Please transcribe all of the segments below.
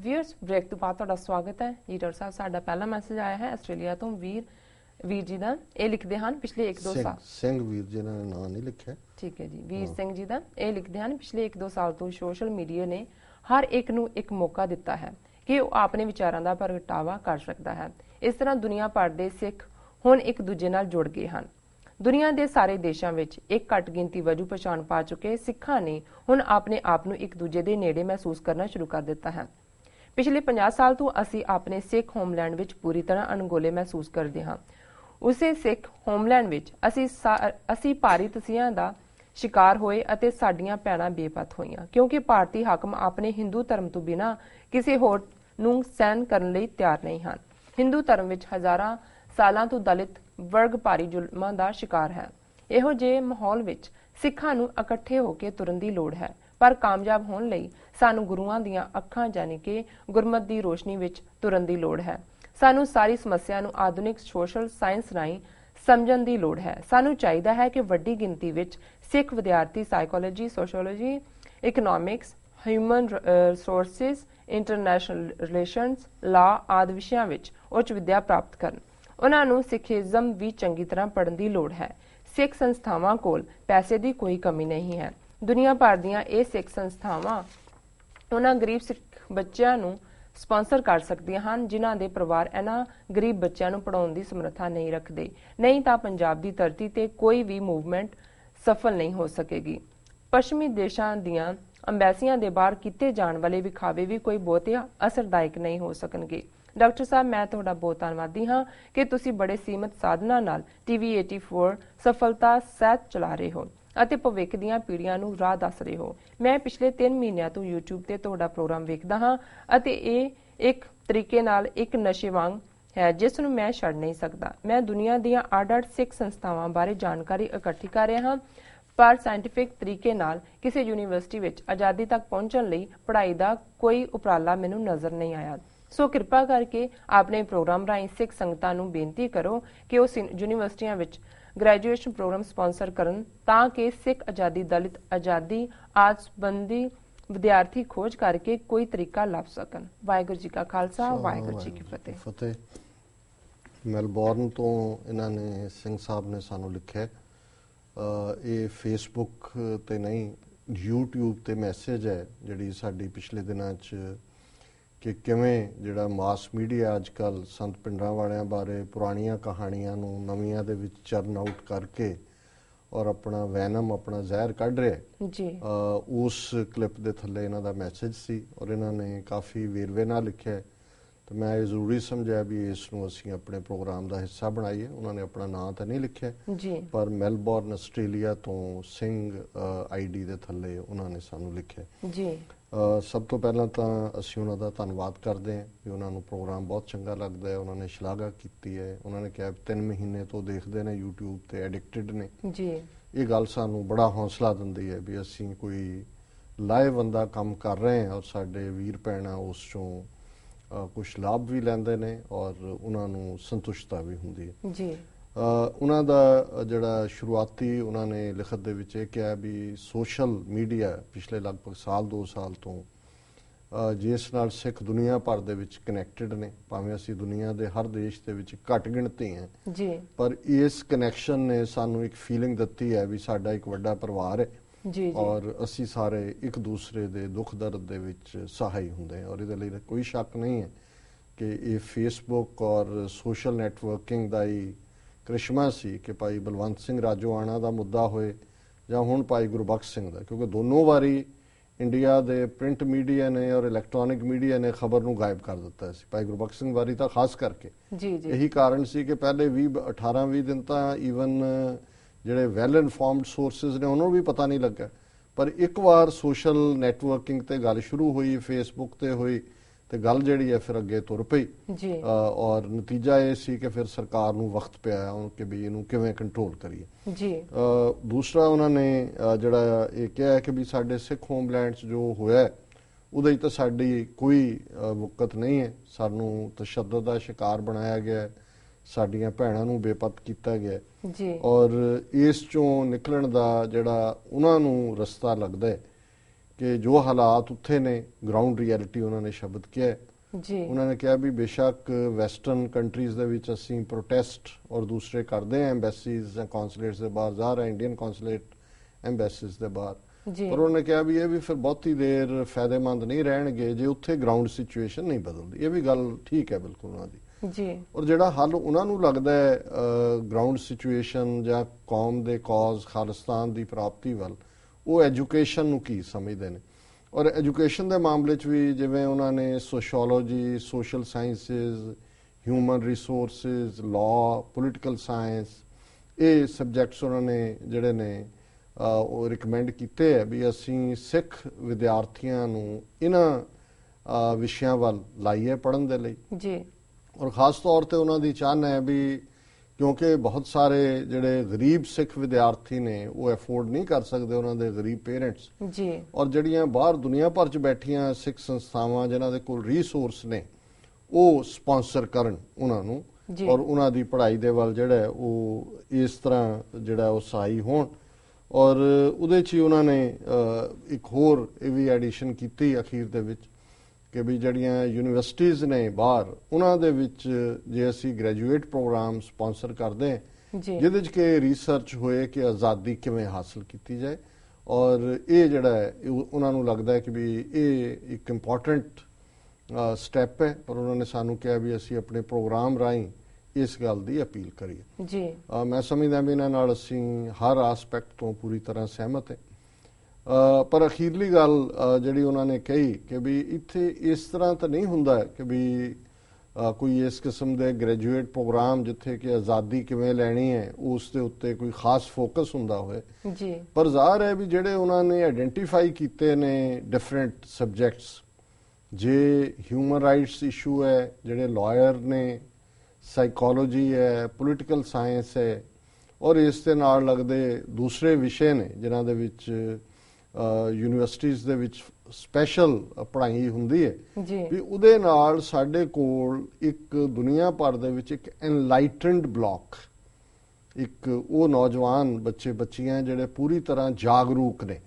Viewers break तो बाद स्वागत है जी। डॉक्टर साहब साडा पहला मैसेज आया है आस्ट्रेलिया तो वीर जी का ये लिखते हैं पिछले 1-2 साल ਸਿੰਘ ਵੀਰ ਜੀ ਨੇ ਨਾਂ ਨਹੀਂ ਲਿਖਿਆ ठीक है जी वीर सिंह जी का ये लिखते हैं पिछले 1-2 साल तो सोशल मीडिया ने हर एक नू एक मौका दिता है कि वो अपने विचारों का प्रगटावा कर सकता है। इस तरह दुनिया भर के सिख हुण एक दूजे नाल जुड़ गए हैं। दुनिया के सारे देशों में एक घट गिनती वजू पछाण पा चुके सिखां ने हुण अपने आप नू एक दूजे के नेड़े महसूस करना शुरू कर दिता है। पिछले 50 साल तो असी अपने सिख होमलैंड विच पूरी तरह अणगोले महसूस करते हाँ। उसे सिख होमलैंड विच असी भारी तसीहां दा शिकार होए अते साडियां भैणां बेपत होईयां क्योंकि भारतीय हाकम अपने हिंदू धर्म तो बिना किसी होर नूं सहन करन लई तैयार नहीं हैं। हिंदू धर्म विच हज़ारां सालां तो दलित वर्ग भारी जुल्मां दा शिकार है। इहो जिहे माहौल विच सिखां नूं इकट्ठे होकर तुरन दी लोड़ है पर कामयाब होने लई सानू गुरुआं दीआं अखां यानी कि गुरमत दी रोशनी विच तुरन दी लोड़ है। सानू सारी समस्या नूं आधुनिक सोशल साइंस राहीं समझण दी लोड़ है। सानू चाहिदा है कि वड्डी गिनती विच सिख विद्यार्थी psychology sociology economics human resources international relations law आदि विषयां विच उच्च विद्या प्राप्त करन। उन्हां नूं सिखिज्म भी चंगी तरह पढ़न दी लोड़ है। सिख संस्थावां कोल पैसे की कोई कमी नहीं है। दुनिया भर दीआं ये सिख संस्थावां उन्हां गरीब सिख बच्चों नूं स्पॉन्सर कर सकदियां हन जिन्हां दे परिवार इन्हां गरीब बच्चों नूं पढ़ाउण दी समर्था नहीं रखते। नहीं तां पंजाब दी धरती ते कोई भी मूवमेंट सफल नहीं हो सकेगी। पश्चिमी देशां दीआं अंबैसियां दे बाहर कीते जाण वाले विखावे भी कोई बहुते असरदायक नहीं हो सकणगे। डॉक्टर साहब मैं तुहाडा बहुत धन्नवादी हाँ कि तुसी बड़े सीमित साधनां नाल TV 84 सफलता सहित चला रहे हो ਅਤੇ ਭਵਿੱਖ ਦੀਆਂ ਪੀੜ੍ਹੀਆਂ ਨੂੰ ਰਾਹ ਦੱਸ ਰਹੇ ਹੋ। ਮੈਂ ਪਿਛਲੇ 3 ਮਹੀਨਿਆਂ ਤੋਂ YouTube ਤੇ ਤੁਹਾਡਾ ਪ੍ਰੋਗਰਾਮ ਵੇਖਦਾ ਹਾਂ ਅਤੇ ਇਹ ਇੱਕ ਤਰੀਕੇ ਨਾਲ ਇੱਕ ਨਸ਼ੇ ਵਾਂਗ ਹੈ ਜਿਸ ਨੂੰ ਮੈਂ ਛੱਡ ਨਹੀਂ ਸਕਦਾ। ਮੈਂ ਦੁਨੀਆ ਦੀਆਂ ਅੱਡ-ਅੱਡ ਸਿੱਖ ਸੰਸਥਾਵਾਂ ਬਾਰੇ ਜਾਣਕਾਰੀ ਇਕੱਠੀ ਕਰ ਰਿਹਾ ਹਾਂ ਪਰ ਸਾਇੰਟੀਫਿਕ ਤਰੀਕੇ ਨਾਲ ਕਿਸੇ ਯੂਨੀਵਰਸਿਟੀ ਵਿੱਚ ਆਜ਼ਾਦੀ ਤੱਕ ਪਹੁੰਚਣ ਲਈ ਪੜ੍ਹਾਈ ਦਾ ਕੋਈ ਉਪਰਾਲਾ ਮੈਨੂੰ ਨਜ਼ਰ ਨਹੀਂ ਆਇਆ। ਸੋ ਕਿਰਪਾ ਕਰਕੇ ਆਪਣੇ ਪ੍ਰੋਗਰਾਮ ਰਾਹੀਂ ਸਿੱਖ ਸੰਗਤਾਂ ਨੂੰ ਬੇਨਤੀ ਕਰੋ ਕਿ ਉਹ ਯੂਨੀਵਰਸਿਟੀਆਂ ਵਿੱਚ ग्रेजुएशन प्रोग्राम स्पॉन्सर करन ताकि सिख आज़ादी दलित आज़ादी आदि संबंधी विद्यार्थी खोज करके कोई तरीका लभ सकन। वाहिगुरू जी का खालसा वाहिगुरू जी की फतेह। मैलबॉर्न तो इन्होंने सिंह साहब ने सानू लिखा ये फेसबुक ते नहीं यूट्यूब ते मैसेज है जिहड़ी साडी पिछले दिनों कि किवें जिहड़ा मास मीडिया अजकल संत पिंडां वालियां बारे पुरानियां कहानियां नूं नवीआं दे विच चर्न आउट करके और अपना वैनम अपना जहर कढ रहा जी। उस क्लिप दे थल्ले इन्हां दा मैसेज सी और इन्हां ने काफ़ी वेरवे नाल लिखिआ तो मैं जरूरी समझिआ भी इस नूं असीं अपने प्रोग्राम का हिस्सा बनाईए। उन्होंने अपना नाम तो नहीं लिखिआ जी पर मैलबॉर्न आस्ट्रेलिया तो सिंह ID दे थल्ले उन्होंने सानू लिखिआ जी। सब तो पहला तो असीं उन्हां दा धन्नवाद करते हैं कि उन्होंने प्रोग्राम बहुत चंगा लगता है। उन्होंने शलाघा की है। उन्होंने कहा 3 महीने तो देखते हैं यूट्यूब ते एडिक्टेड ने जी। ये गल सानू बड़ा हौसला दिंदी है भी असीं कोई लाहेवंदा काम कर रहे हैं और साडे वीर भैणां उस चों कुछ लाभ भी लैंदे ने और उन्होंने संतुष्टता भी हुंदी है जी। उन्हां दा जिहड़ा शुरुआती उन्होंने लिखत दे विच कहा भी सोशल मीडिया पिछले लगभग 1-2 साल तो जिस नाल सिख दुनिया भर दे विच कनैक्टेड ने भावें असीं दुनिया दे हर देश दे विच घट गिणती हैं जी पर इस कनैक्शन ने सानू एक फीलिंग दित्ती है भी साडा एक वड्डा परिवार है जी जी। और असी सारे एक दूसरे दे दुख दर्द दे विच सहाई हुंदे और इहदे लई कोई शक नहीं है कि ये फेसबुक और सोशल नैटवर्किंग दा ही करिश्मा सी कि भाई बलवंत सिंह राजोआणा का मुद्दा होए जां हुण भाई गुरबख्श सिंह दा क्योंकि दोनों बारी इंडिया दे प्रिंट मीडिया ने और इलैक्ट्रॉनिक मीडिया ने खबर नूं गायब कर दिता सी। भाई गुरबख्श सिंह बारी तो खास करके जी जी। यही कारण सी कि पहले 18-20 दिन तो ईवन जिहड़े वैल इनफॉर्म्ड सोर्सिस ने उन्होंने भी पता नहीं लगा पर एक बार सोशल नैटवर्किंग ते गल शुरू हुई फेसबुक ते हुई तो गल जिहड़ी है फिर अगे तुर पई और नतीजा ये सी कि फिर सरकार नूं वक्त पिया कि भी इहनूं किवें कंट्रोल करिए जी। दूसरा उन्होंने जिहड़ा ये कहा है कि भी साडे सिख होमलैंड्स जो होया उहदे तो साडी कोई वुकत नहीं है। सानूं तशद्दुद दा शिकार बनाया गया है साडियां भैणां नूं बेपत कीता गया जी और इस चों निकलण दा जिहड़ा उन्हां नूं रस्ता लगदा है ਕਿ ਜੋ ਹਾਲਾਤ ਉੱਥੇ ਨੇ ਗਰਾਊਂਡ ਰਿਐਲਿਟੀ ਉਹਨਾਂ ਨੇ ਸ਼ਬਦ ਕਿਹਾ ਜੀ। ਉਹਨਾਂ ਨੇ ਕਿਹਾ ਵੀ ਬੇਸ਼ੱਕ ਵੈਸਟਰਨ ਕੰਟਰੀਜ਼ ਦੇ ਵਿੱਚ ਅਸੀਂ ਪ੍ਰੋਟੈਸਟ ਔਰ ਦੂਸਰੇ ਕਰਦੇ ਹਾਂ ਐਮਬੈਸੀਜ਼ ਜਾਂ ਕੌਂਸੂਲੇਟਸ ਦੇ ਬਾਹਰ ਜ਼ਾਹਰ ਹੈ ਇੰਡੀਅਨ ਕੌਂਸੂਲੇਟ ਐਮਬੈਸੀਜ਼ ਦੇ ਬਾਹਰ, ਪਰ ਉਹਨੇ ਕਿਹਾ ਵੀ ਇਹ ਵੀ ਫਿਰ ਬਹੁਤੀ ਦੇਰ ਫਾਇਦੇਮੰਦ ਨਹੀਂ ਰਹਿਣਗੇ ਜੇ ਉੱਥੇ ਗਰਾਊਂਡ ਸਿਚੁਏਸ਼ਨ ਨਹੀਂ ਬਦਲਦੀ। ਇਹ ਵੀ ਗੱਲ ਠੀਕ ਹੈ ਬਿਲਕੁਲ ਉਹਨਾਂ ਦੀ ਜੀ। ਔਰ ਜਿਹੜਾ ਹੱਲ ਉਹਨਾਂ ਨੂੰ ਲੱਗਦਾ ਹੈ ਗਰਾਊਂਡ ਸਿਚੁਏਸ਼ਨ ਜਾਂ ਕੌਮ ਦੇ ਕੌਜ਼ ਖਾਲਿਸਤਾਨ ਦੀ ਪ੍ਰਾਪਤੀ ਵੱਲ, ਉਹ ਐਜੂਕੇਸ਼ਨ ਨੂੰ ਕੀ ਸਮਝਦੇ ਨੇ। ਔਰ ਐਜੂਕੇਸ਼ਨ ਦੇ ਮਾਮਲੇ 'ਚ ਵੀ ਜਿਵੇਂ ਉਹਨਾਂ ਨੇ sociology, social sciences, human resources, law, political science, ਇਹ ਸਬਜੈਕਟਸ ਉਹਨਾਂ ਨੇ ਜਿਹੜੇ ਨੇ ਉਹ ਰਿਕਮੈਂਡ ਕੀਤੇ ਹੈ ਵੀ ਅਸੀਂ ਸਿੱਖ ਵਿਦਿਆਰਥੀਆਂ ਨੂੰ ਇਹਨਾਂ ਵਿਸ਼ਿਆਂ ਵੱਲ ਲਾਈਏ ਪੜ੍ਹਨ ਦੇ ਲਈ ਜੀ। ਔਰ ਖਾਸ ਤੌਰ ਤੇ ਉਹਨਾਂ ਦੀ ਚਾਹਨਾ ਹੈ ਵੀ ਕਿਉਂਕਿ ਬਹੁਤ ਸਾਰੇ ਜਿਹੜੇ ਗਰੀਬ ਸਿੱਖ ਵਿਦਿਆਰਥੀ ਨੇ ਉਹ ਅਫੋਰਡ ਨਹੀਂ ਕਰ ਸਕਦੇ, ਉਹਨਾਂ ਦੇ ਗਰੀਬ ਪੇਰੈਂਟਸ ਜੀ। ਔਰ ਜਿਹੜੀਆਂ ਬਾਹਰ ਦੁਨੀਆ ਭਰ 'ਚ ਬੈਠੀਆਂ ਸਿੱਖ ਸੰਸਥਾਵਾਂ ਜਿਨ੍ਹਾਂ ਦੇ ਕੋਲ ਰਿਸੋਰਸ ਨੇ ਉਹ ਸਪਾਂਸਰ ਕਰਨ ਉਹਨਾਂ ਨੂੰ ਔਰ ਉਹਨਾਂ ਦੀ ਪੜ੍ਹਾਈ ਦੇ ਵੱਲ ਜਿਹੜਾ ਉਹ ਇਸ ਤਰ੍ਹਾਂ ਜਿਹੜਾ ਉਹ ਸਹਾਈ ਹੋਣ। ਔਰ ਉਹਦੇ 'ਚ ਹੀ ਉਹਨਾਂ ਨੇ ਇੱਕ ਹੋਰ ਇਹ ਵੀ ਐਡੀਸ਼ਨ ਕੀਤੀ ਅਖੀਰ ਦੇ ਵਿੱਚ ਕਿ ਵੀ ਜਿਹੜੀਆਂ ਯੂਨੀਵਰਸਿਟੀਜ਼ ਨੇ ਬਾਹਰ ਉਹਨਾਂ ਦੇ ਵਿੱਚ ਜੇ ਅਸੀਂ ਗ੍ਰੈਜੂਏਟ ਪ੍ਰੋਗਰਾਮ ਸਪਾਂਸਰ ਕਰਦੇ ਹਾਂ ਜਿਹਦੇ 'ਚ ਕਿ ਰਿਸਰਚ ਹੋਏ ਕਿ ਆਜ਼ਾਦੀ ਕਿਵੇਂ ਹਾਸਲ ਕੀਤੀ ਜਾਏ। ਔਰ ਇਹ ਜਿਹੜਾ ਹੈ ਉਹਨਾਂ ਨੂੰ ਲੱਗਦਾ ਹੈ ਕਿ ਵੀ ਇਹ ਇੱਕ ਇੰਪੋਰਟੈਂਟ ਸਟੈਪ ਹੈ। ਔਰ ਉਹਨਾਂ ਨੇ ਸਾਨੂੰ ਕਿਹਾ ਵੀ ਅਸੀਂ ਆਪਣੇ ਪ੍ਰੋਗਰਾਮ ਰਾਹੀਂ ਇਸ ਗੱਲ ਦੀ ਅਪੀਲ ਕਰੀਏ ਜੀ। ਮੈਂ ਸਮਝਦਾ ਵੀ ਇਹਨਾਂ ਨਾਲ ਅਸੀਂ ਹਰ ਆਸਪੈਕਟ ਤੋਂ ਪੂਰੀ ਤਰ੍ਹਾਂ ਸਹਿਮਤ ਹੈ। ਪਰ ਅਖੀਰਲੀ ਗੱਲ ਜਿਹੜੀ ਉਹਨਾਂ ਨੇ ਕਹੀ ਕਿ ਵੀ ਇੱਥੇ ਇਸ ਤਰ੍ਹਾਂ ਤਾਂ ਨਹੀਂ ਹੁੰਦਾ ਕਿ ਵੀ ਕੋਈ ਇਸ ਕਿਸਮ ਦੇ ਗ੍ਰੈਜੂਏਟ ਪ੍ਰੋਗਰਾਮ ਜਿੱਥੇ ਕਿ ਆਜ਼ਾਦੀ ਕਿਵੇਂ ਲੈਣੀ ਹੈ ਉਸ ਦੇ ਉੱਤੇ ਕੋਈ ਖਾਸ ਫੋਕਸ ਹੁੰਦਾ ਹੋਵੇ ਜੀ। ਪਰ ਜ਼ਾਹਰ ਹੈ ਵੀ ਜਿਹੜੇ ਉਹਨਾਂ ਨੇ ਆਇਡੈਂਟੀਫਾਈ ਕੀਤੇ ਨੇ ਡਿਫਰੈਂਟ ਸਬਜੈਕਟਸ, ਜੇ ਹਿਊਮਨ ਰਾਈਟਸ ਇਸ਼ੂ ਹੈ, ਜਿਹੜੇ ਲਾਇਰ ਨੇ, ਸਾਈਕੋਲੋਜੀ ਹੈ, ਪੋਲੀਟੀਕਲ ਸਾਇੰਸ ਹੈ, ਔਰ ਇਸ ਦੇ ਨਾਲ ਲੱਗਦੇ ਦੂਸਰੇ ਵਿਸ਼ੇ ਨੇ ਜਿਨ੍ਹਾਂ ਦੇ ਵਿੱਚ ਯੂਨੀਵਰਸਿਟੀਜ਼ ਦੇ ਵਿੱਚ ਸਪੈਸ਼ਲ ਪੜ੍ਹਾਈ ਹੁੰਦੀ ਹੈ ਵੀ ਉਹਦੇ ਨਾਲ ਸਾਡੇ ਕੋਲ ਇੱਕ ਦੁਨੀਆ ਭਰ ਦੇ ਵਿੱਚ ਇੱਕ ਐਨਲਾਈਟਨਡ ਬਲੌਕ, ਇੱਕ ਉਹ ਨੌਜਵਾਨ ਬੱਚੇ ਬੱਚੀਆਂ ਜਿਹੜੇ ਪੂਰੀ ਤਰ੍ਹਾਂ ਜਾਗਰੂਕ ਨੇ,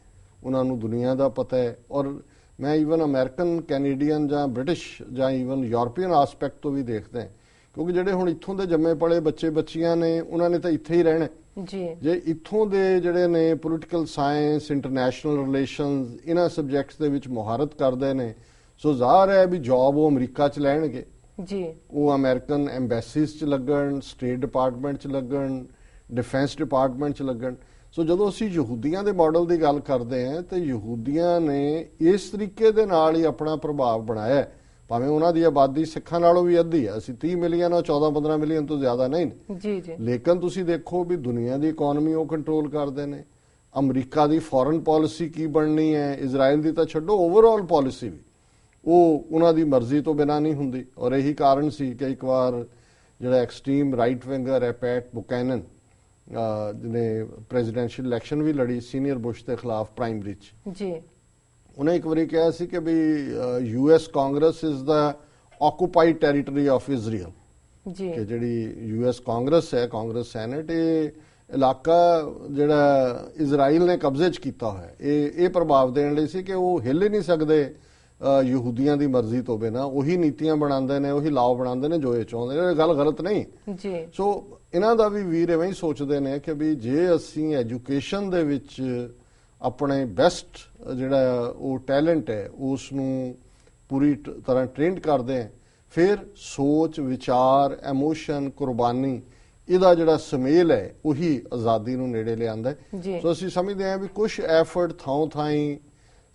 ਉਹਨਾਂ ਨੂੰ ਦੁਨੀਆ ਦਾ ਪਤਾ ਹੈ। ਔਰ ਮੈਂ ਈਵਨ ਅਮਰੀਕਨ, ਕੈਨੇਡੀਅਨ ਜਾਂ ਬ੍ਰਿਟਿਸ਼ ਜਾਂ ਈਵਨ ਯੂਰਪੀਅਨ ਆਸਪੈਕਟ ਤੋਂ ਵੀ ਦੇਖਦਾ ਕਿਉਂਕਿ ਜਿਹੜੇ ਹੁਣ ਇੱਥੋਂ ਦੇ ਜੰਮੇ ਪਲੇ ਬੱਚੇ ਬੱਚੀਆਂ ਨੇ ਉਹਨਾਂ ਨੇ ਤਾਂ ਇੱਥੇ ਹੀ ਰਹਿਣਾ ਜੀ। ਜੇ ਇੱਥੋਂ ਦੇ ਜਿਹੜੇ ਨੇ ਪੋਲੀਟੀਕਲ ਸਾਇੰਸ, ਇੰਟਰਨੈਸ਼ਨਲ ਰਿਲੇਸ਼ਨਸ, ਇਹਨਾਂ ਸਬਜੈਕਟਸ ਦੇ ਵਿੱਚ ਮੁਹਾਰਤ ਕਰਦੇ ਨੇ, ਸੋ ਜ਼ਾਹਰ ਹੈ ਵੀ ਜੌਬ ਉਹ ਅਮਰੀਕਾ 'ਚ ਲੈਣਗੇ ਜੀ। ਉਹ ਅਮਰੀਕਨ ਐਮਬੈਸੀਜ਼ 'ਚ ਲੱਗਣ, ਸਟੇਟ ਡਿਪਾਰਟਮੈਂਟ 'ਚ ਲੱਗਣ, ਡਿਫੈਂਸ ਡਿਪਾਰਟਮੈਂਟ 'ਚ ਲੱਗਣ। ਸੋ ਜਦੋਂ ਅਸੀਂ ਯਹੂਦੀਆਂ ਦੇ ਮਾਡਲ ਦੀ ਗੱਲ ਕਰਦੇ ਹਾਂ ਤੇ ਯਹੂਦੀਆਂ ਨੇ ਇਸ ਤਰੀਕੇ ਦੇ ਨਾਲ ਹੀ ਆਪਣਾ ਪ੍ਰਭਾਵ ਬਣਾਇਆ, ਭਾਵੇਂ ਉਹਨਾਂ ਦੀ ਆਬਾਦੀ ਸਿੱਖਾਂ ਨਾਲੋਂ ਵੀ ਅੱਧੀ ਹੈ, ਅਸੀਂ 30 ਮਿਲੀਅਨ ਔਰ 14-15 ਮਿਲੀਅਨ ਤੋਂ ਜ਼ਿਆਦਾ ਨਹੀਂ ਜੀ ਜੀ। ਲੇਕਿਨ ਤੁਸੀਂ ਦੇਖੋ ਵੀ ਦੁਨੀਆ ਦੀ ਇਕਨੋਮੀ ਉਹ ਕੰਟਰੋਲ ਕਰਦੇ ਨੇ, ਅਮਰੀਕਾ ਦੀ ਫੋਰਨ ਪਾਲਿਸੀ ਕੀ ਬਣਨੀ ਹੈ, ਇਜ਼ਰਾਈਲ ਦੀ ਤਾਂ ਛੱਡੋ, ਓਵਰਆਲ ਪਾਲਿਸੀ ਵੀ ਉਹ ਉਹਨਾਂ ਦੀ ਮਰਜ਼ੀ ਤੋਂ ਬਿਨਾਂ ਨਹੀਂ ਹੁੰਦੀ। ਔਰ ਇਹੀ ਕਾਰਨ ਸੀ ਕਿ ਇੱਕ ਵਾਰ ਜਿਹੜਾ ਐਕਸਟ੍ਰੀਮ ਰਾਈਟ ਵਿੰਗਰ ਹੈ ਪੈਟ ਬੁਕੈਨਨ, ਜਿਹਨੇ ਪ੍ਰੈਜ਼ੀਡੈਂਸ਼ੀਅਲ ਇਲੈਕਸ਼ਨ ਵੀ ਲੜੀ ਸੀਨੀਅਰ ਬੁਸ਼ ਦੇ ਖਿਲਾਫ ਪ੍ਰਾਇਮਰੀ 'ਚ ਜੀ, ਉਹਨੇ ਇੱਕ ਵਾਰੀ ਕਿਹਾ ਸੀ ਕਿ ਵੀ US Congress is the occupied territory of Israel ਜੀ, ਕਿ ਜਿਹੜੀ ਯੂਐਸ ਕਾਂਗਰਸ ਹੈ, ਕਾਂਗਰਸ ਸੈਨੇਟ, ਇਹ ਇਲਾਕਾ ਜਿਹੜਾ ਇਜ਼ਰਾਈਲ ਨੇ ਕਬਜ਼ੇ 'ਚ ਕੀਤਾ ਹੋਇਆ, ਇਹ ਪ੍ਰਭਾਵ ਦੇਣ ਲਈ ਸੀ ਕਿ ਉਹ ਹਿੱਲ ਹੀ ਨਹੀਂ ਸਕਦੇ ਯਹੂਦੀਆਂ ਦੀ ਮਰਜ਼ੀ ਤੋਂ ਬਿਨਾਂ। ਉਹੀ ਨੀਤੀਆਂ ਬਣਾਉਂਦੇ ਨੇ, ਉਹੀ ਲਾਅ ਬਣਾਉਂਦੇ ਨੇ ਜੋ ਇਹ ਚਾਹੁੰਦੇ ਨੇ। ਇਹ ਗੱਲ ਗਲਤ ਨਹੀਂ ਜੀ। ਸੋ ਇਹਨਾਂ ਦਾ ਵੀ ਵੀਰ ਐਵੇਂ ਹੀ ਸੋਚਦੇ ਨੇ ਕਿ ਵੀ ਜੇ ਅਸੀਂ ਐਜੂਕੇਸ਼ਨ ਦੇ ਵਿੱਚ ਆਪਣੇ ਬੈਸਟ ਜਿਹੜਾ ਉਹ ਟੈਲੈਂਟ ਹੈ ਉਸ ਨੂੰ ਪੂਰੀ ਤਰ੍ਹਾਂ ਟ੍ਰੇਨਡ ਕਰਦੇ ਹਾਂ, ਫਿਰ ਸੋਚ, ਵਿਚਾਰ, ਐਮੋਸ਼ਨ, ਕੁਰਬਾਨੀ, ਇਹਦਾ ਜਿਹੜਾ ਸੁਮੇਲ ਹੈ ਉਹੀ ਆਜ਼ਾਦੀ ਨੂੰ ਨੇੜੇ ਲਿਆਂਦਾ ਹੈ। ਸੋ ਅਸੀਂ ਸਮਝਦੇ ਹਾਂ ਵੀ ਕੁਝ ਐਫਰਟ ਥਾਂ ਥਾਈਂ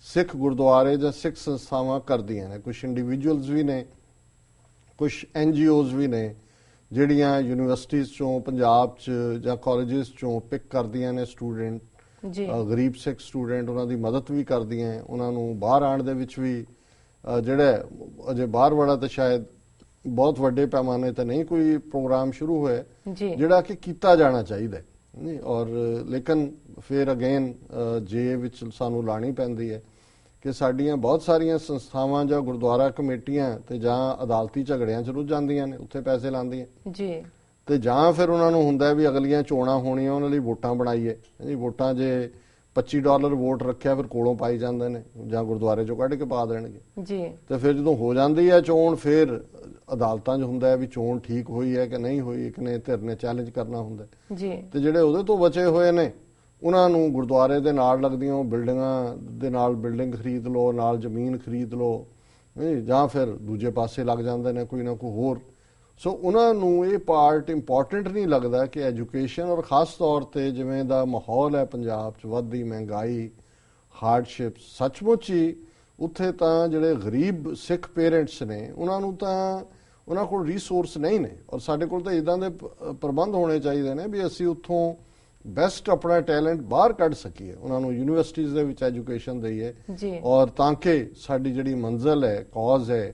ਸਿੱਖ ਗੁਰਦੁਆਰੇ ਜਾਂ ਸਿੱਖ ਸੰਸਥਾਵਾਂ ਕਰਦੀਆਂ ਨੇ, ਕੁਝ ਇੰਡੀਵਿਜੂਅਲਸ ਵੀ ਨੇ, ਕੁਝ NGOs ਵੀ ਨੇ ਜਿਹੜੀਆਂ ਯੂਨੀਵਰਸਿਟੀਜ਼ ਚੋਂ ਪੰਜਾਬ 'ਚ ਜਾਂ ਕਾਲਜਿਸ ਚੋਂ ਪਿਕ ਕਰਦੀਆਂ ਨੇ ਸਟੂਡੈਂਟ, ਗਰੀਬ ਸਿੱਖ ਸਟੂਡੈਂਟ, ਉਹਨਾਂ ਦੀ ਮਦਦ ਵੀ ਕਰਦੀਆਂ, ਉਹਨਾਂ ਨੂੰ ਬਾਹਰ ਆਉਣ ਦੇ ਵਿੱਚ ਵੀ ਜਿਹੜਾ ਅਜੇ ਬਾਹਰ ਵਾਲਾ ਤਾਂ ਸ਼ਾਇਦ ਬਹੁਤ ਵੱਡੇ ਪੈਮਾਨੇ ਤੇ ਨਹੀਂ ਕੋਈ ਪ੍ਰੋਗਰਾਮ ਸ਼ੁਰੂ ਹੋਇਆ ਜਿਹੜਾ ਕਿ ਕੀਤਾ ਜਾਣਾ ਚਾਹੀਦਾ ਨਹੀਂ। ਔਰ ਲੇਕਿਨ ਫਿਰ ਅਗੇਨ ਜੇ ਵਿੱਚ ਸਾਨੂੰ ਲਾਣੀ ਪੈਂਦੀ ਹੈ ਕਿ ਸਾਡੀਆਂ ਬਹੁਤ ਸਾਰੀਆਂ ਸੰਸਥਾਵਾਂ ਜਾਂ ਗੁਰਦੁਆਰਾ ਕਮੇਟੀਆਂ ਤੇ ਜਾਂ ਅਦਾਲਤੀ ਝਗੜਿਆਂ 'ਚ ਰੁੱਝ ਜਾਂਦੀਆਂ ਨੇ, ਉੱਥੇ ਪੈਸੇ ਲਾਉਂਦੀਆਂ ਜੀ, ਤੇ ਜਾਂ ਫਿਰ ਉਹਨਾਂ ਨੂੰ ਹੁੰਦਾ ਵੀ ਅਗਲੀਆਂ ਚੋਣਾਂ ਹੋਣੀਆਂ, ਉਹਨਾਂ ਲਈ ਵੋਟਾਂ ਬਣਾਈਏ ਜੀ। ਵੋਟਾਂ ਜੇ $25 ਵੋਟ ਰੱਖਿਆ ਫਿਰ ਕੋਲੋਂ ਪਾਈ ਜਾਂਦੇ ਨੇ ਜਾਂ ਗੁਰਦੁਆਰੇ ਚੋਂ ਕੱਢ ਕੇ ਪਾ ਦੇਣਗੇ ਜੀ। ਤੇ ਫਿਰ ਜਦੋਂ ਹੋ ਜਾਂਦੀ ਹੈ ਚੋਣ ਫਿਰ ਅਦਾਲਤਾਂ 'ਚ ਹੁੰਦਾ ਹੈ ਵੀ ਚੋਣ ਠੀਕ ਹੋਈ ਹੈ ਕਿ ਨਹੀਂ ਹੋਈ, ਇੱਕ ਨੇ ਧਿਰ ਨੇ ਚੈਲੰਜ ਕਰਨਾ ਹੁੰਦਾ ਜੀ। ਤੇ ਜਿਹੜੇ ਉਹਦੇ ਤੋਂ ਬਚੇ ਹੋਏ ਨੇ ਉਹਨਾਂ ਨੂੰ ਗੁਰਦੁਆਰੇ ਦੇ ਨਾਲ ਲੱਗਦੀਆਂ ਬਿਲਡਿੰਗਾਂ ਦੇ ਨਾਲ ਬਿਲਡਿੰਗ ਖਰੀਦ ਲਓ, ਨਾਲ ਜ਼ਮੀਨ ਖਰੀਦ ਲਓ, ਜਾਂ ਫਿਰ ਦੂਜੇ ਪਾਸੇ ਲੱਗ ਜਾਂਦੇ ਨੇ ਕੋਈ ਨਾ ਕੋਈ ਹੋਰ। ਸੋ ਉਹਨਾਂ ਨੂੰ ਇਹ ਪਾਰਟ ਇੰਪੋਰਟੈਂਟ ਨਹੀਂ ਲੱਗਦਾ ਕਿ ਐਜੂਕੇਸ਼ਨ, ਔਰ ਖਾਸ ਤੌਰ ਤੇ ਜਿਵੇਂ ਦਾ ਮਾਹੌਲ ਹੈ ਪੰਜਾਬ 'ਚ, ਵੱਧਦੀ ਮਹਿੰਗਾਈ, ਹਾਰਡਸ਼ਿਪ, ਸੱਚਮੁੱਚ ਹੀ ਉੱਥੇ ਤਾਂ ਜਿਹੜੇ ਗਰੀਬ ਸਿੱਖ ਪੇਰੈਂਟਸ ਨੇ ਉਹਨਾਂ ਕੋਲ ਰਿਸੋਰਸ ਨਹੀਂ ਨੇ, ਔਰ ਸਾਡੇ ਕੋਲ ਤਾਂ ਇਦਾਂ ਦੇ ਪ੍ਰਬੰਧ ਹੋਣੇ ਚਾਹੀਦੇ ਨੇ ਵੀ ਅਸੀਂ ਉੱਥੋਂ ਬੈਸਟ ਆਪਣਾ ਟੈਲੈਂਟ ਬਾਹਰ ਕੱਢ ਸਕੀਏ, ਉਹਨਾਂ ਨੂੰ ਯੂਨੀਵਰਸਿਟੀਜ਼ ਦੇ ਵਿੱਚ ਐਜੂਕੇਸ਼ਨ ਦਈਏ, ਔਰ ਤਾਂ ਕਿ ਸਾਡੀ ਜਿਹੜੀ ਮੰਜ਼ਿਲ ਹੈ, ਕੌਜ਼ ਹੈ,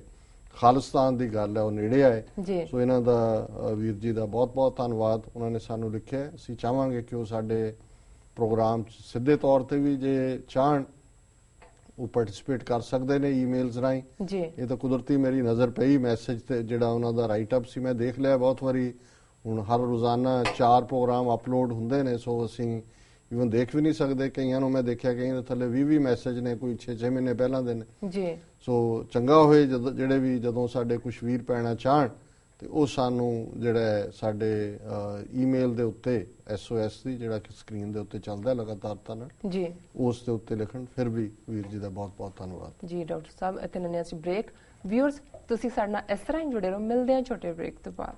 ਖਾਲਿਸਤਾਨ ਦੀ ਗੱਲ ਹੈ, ਉਹ ਨੇੜੇ ਆਏ। ਸੋ ਇਹਨਾਂ ਦਾ ਵੀਰ ਜੀ ਦਾ ਬਹੁਤ ਬਹੁਤ ਧੰਨਵਾਦ, ਉਹਨਾਂ ਨੇ ਸਾਨੂੰ ਲਿਖਿਆ। ਅਸੀਂ ਚਾਹਾਂਗੇ ਕਿ ਉਹ ਸਾਡੇ ਪ੍ਰੋਗਰਾਮ 'ਚ ਸਿੱਧੇ ਤੌਰ ਤੇ ਵੀ ਜੇ ਚਾਹਣ ਉਹ ਪਾਰਟਿਸਿਪੇਟ ਕਰ ਸਕਦੇ ਨੇ ਈਮੇਲਸ ਰਾਹੀਂ। ਇਹ ਤਾਂ ਕੁਦਰਤੀ ਮੇਰੀ ਨਜ਼ਰ ਪਈ ਮੈਸੇਜ ਤੇ ਜਿਹੜਾ ਉਹਨਾਂ ਦਾ ਰਾਈਟ ਅਪ ਸੀ, ਮੈਂ ਦੇਖ ਲਿਆ ਬਹੁਤ ਵਾਰੀ। ਹੁਣ ਹਰ ਰੋਜ਼ਾਨਾ 4 ਪ੍ਰੋਗਰਾਮ ਅਪਲੋਡ ਹੁੰਦੇ ਨੇ, ਸੋ ਅਸੀਂ ਇਵਨ ਦੇਖ ਵੀ ਨਹੀਂ ਸਕਦੇ। ਕਈਆਂ ਨੂੰ ਮੈਂ ਦੇਖਿਆ ਕਈਆਂ ਦੇ ਥੱਲੇ 20 ਮੈਸੇਜ ਨੇ, ਕੋਈ 6 ਮਹੀਨੇ ਪਹਿਲਾਂ ਦੇ ਨੇ। ਸੋ ਚੰਗਾ ਹੋਏ ਜਦੋਂ ਸਾਡੇ ਕੁਝ ਵੀਰ ਪੈਣਾ ਚਾਹਣ ਤੇ ਉਹ ਸਾਨੂੰ ਜਿਹੜਾ ਸਾਡੇ ਈਮੇਲ ਦੇ ਉੱਤੇ SOS ਦੀ ਜਿਹੜਾ ਕਿ ਸਕਰੀਨ ਦੇ ਉੱਤੇ ਚੱਲਦਾ ਲਗਾਤਾਰ ਜੀ, ਉਸ ਦੇ ਉੱਤੇ ਲਿਖਣ। ਫਿਰ ਵੀ ਵੀਰ ਜੀ ਦਾ ਬਹੁਤ ਬਹੁਤ ਧੰਨਵਾਦ ਜੀ। ਡਾਕਟਰ ਸਾਹਿਬ ਇੱਥੇ ਲੈਂਦੇ ਹਾਂ ਅਸੀਂ ਬ੍ਰੇਕ। ਵਿਊਅਰਸ ਤੁਸੀਂ ਸਾਡੇ ਨਾਲ ਇਸ ਤਰ੍ਹਾਂ ਹੀ ਜੁੜੇ ਰਹੋ, ਮਿਲਦੇ ਹਾਂ ਛੋਟੇ ਬ੍ਰੇਕ ਤੋਂ ਬਾਅਦ।